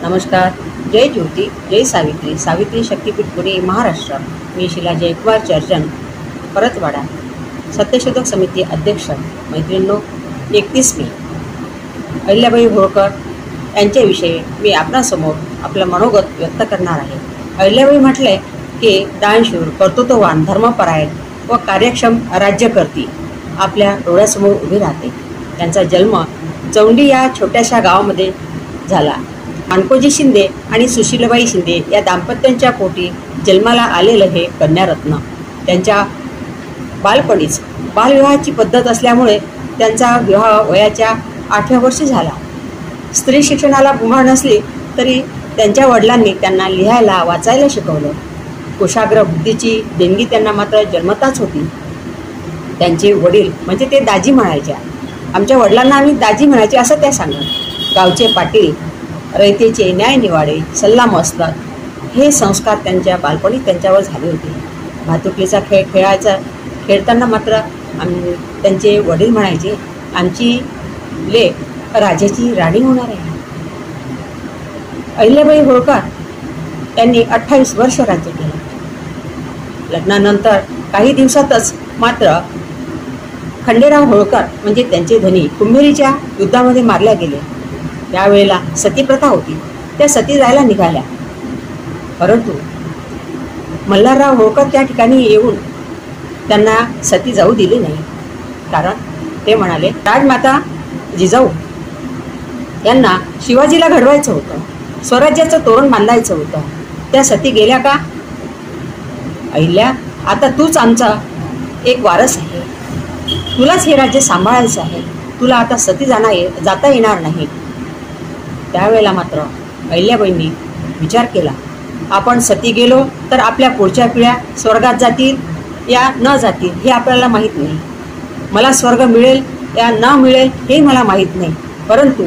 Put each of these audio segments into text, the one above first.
नमस्कार. जय ज्योती, जय सावित्री. सावित्री शक्तीपीठ पुणे, महाराष्ट्र. मी शिला जयकुमार चर्चन, परतवाडा, सत्यशोधक समिती अध्यक्ष. मैत्रिणींनो, 31 मे अहिल्याबाई होळकर यांच्याविषयी मी आपणासमोर आपलं मनोगत व्यक्त करणार आहे. अहिल्याबाई म्हटले की दानशूर, कर्तृत्ववान, धर्मपरायण व कार्यक्षम राज्यकर्ती आपल्या डोळ्यासमोर उभी राहते. त्यांचा जन्म चौंडी या छोट्याशा गावामध्ये झाला. माणकोजी शिंदे आणि सुशीलाबाई शिंदे या दाम्पत्यांच्या पोटी जन्माला आलेलं हे कन्यारत्न. त्यांच्या बालपणीच बालविवाहाची पद्धत असल्यामुळे त्यांचा विवाह वयाच्या 8व्या वर्षी झाला. स्त्री शिक्षणाला मुभा नसली तरी त्यांच्या वडिलांनी त्यांना लिहायला वाचायला शिकवलं. कुशाग्र बुद्धीची देणगी त्यांना मात्र जन्मताच होती. त्यांचे वडील म्हणजे ते दाजी म्हणायच्या. आमच्या वडिलांना आम्ही दाजी म्हणायचे असं त्या सांगत. गावचे पाटील, रयतेचे न्यायनिवाडे, सल्ला मस्तक हे संस्कार त्यांच्या बालपणी त्यांच्यावर झाले होते. भातुकलीचा खेळ खेळताना मात्र त्यांचे वडील म्हणायचे, आमची लेक राजाची राणी होणार आहे. अहिल्याबाई होळकर यांनी 28 वर्ष राज्य केलं. लग्नानंतर काही दिवसातच मात्र खंडेराव होळकर म्हणजे त्यांचे धनी कुंभेरीच्या युद्धामध्ये मारल्या गेले. त्यावेळेला सतीप्रथा होती. त्या सती जायला निघाल्या, परंतु मल्हारराव होळकर त्या ठिकाणी येऊन त्यांना सती जाऊ दिली नाही. कारण ते म्हणाले, राजमाता जिजाऊ यांना शिवाजीला घडवायचं होतं, स्वराज्याचं तोरण बांधायचं होतं. त्या सती गेल्या का? अहिल्या, आता तूच आमचा एक वारस आहे, तुलाच हे राज्य सांभाळायचं आहे, तुला आता सती जाता येणार नाही. त्यावेळेला मात्र अहिल्याबाईंनी विचार केला, आपण सती गेलो तर आपल्या पुढच्या पिढ्या स्वर्गात जातील या न जातील हे आपल्याला माहीत नाही. मला स्वर्ग मिळेल या न मिळेल हे मला माहीत नाही, परंतु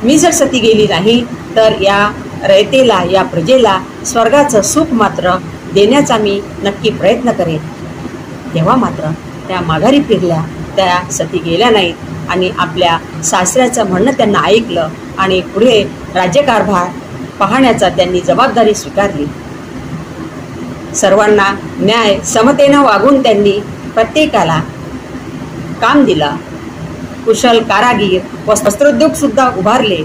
मी जर सती गेली नाही तर या रयतेला, या प्रजेला स्वर्गाचं सुख मात्र देण्याचा मी नक्की प्रयत्न करेन. तेव्हा मात्र त्या माघारी फिरल्या, त्या सती गेल्या नाहीत आणि आपल्या सासऱ्याचं म्हणणं त्यांना ऐकलं आणि पुढे राज्यकारभार पाहण्याचा त्यांनी जबाबदारी स्वीकारली. सर्वांना न्याय समतेनं वागून त्यांनी प्रत्येकाला काम दिलं. कुशल कारागीर व वस्त्रोद्योग सुद्धा उभारले.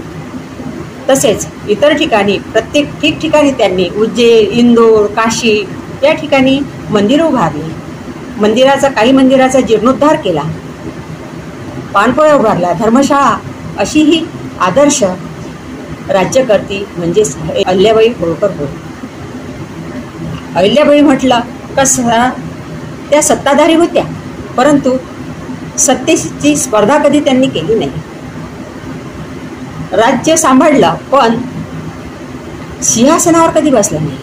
तसेच इतर ठिकाणी प्रत्येक ठिकठिकाणी त्यांनी उज्जैन, इंदोर, काशी या ठिकाणी मंदिरं उभारली. काही मंदिराचा जीर्णोद्धार केला, पाणपोळ्या उभारल्या, धर्मशाळा. अशी ही आदर्श राज्यकर्ती म्हणजेच अहिल्याबाई होळकर होय. अहिल्याबाई म्हटलं कसं त्या सत्ताधारी होत्या, परंतु सत्तेची स्पर्धा कधी त्यांनी केली नाही. राज्य सांभाळलं पण सिंहासनावर कधी बसलं नाही.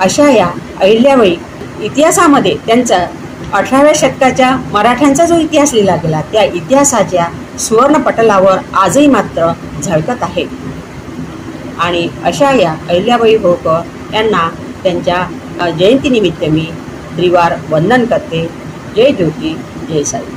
अशा या अहिल्याबाई इतिहासामध्ये त्यांचा 18व्या शतकाच्या मराठ्यांचा जो इतिहास लिहिला गेला त्या इतिहासाच्या सुवर्णपटलावर आजही मात्र झळकत आहे. आणि अशा या अहिल्याबाई होळकर यांना त्यांच्या जयंतीनिमित्त मी त्रिवार वंदन करते. जय ज्योती, जय साई.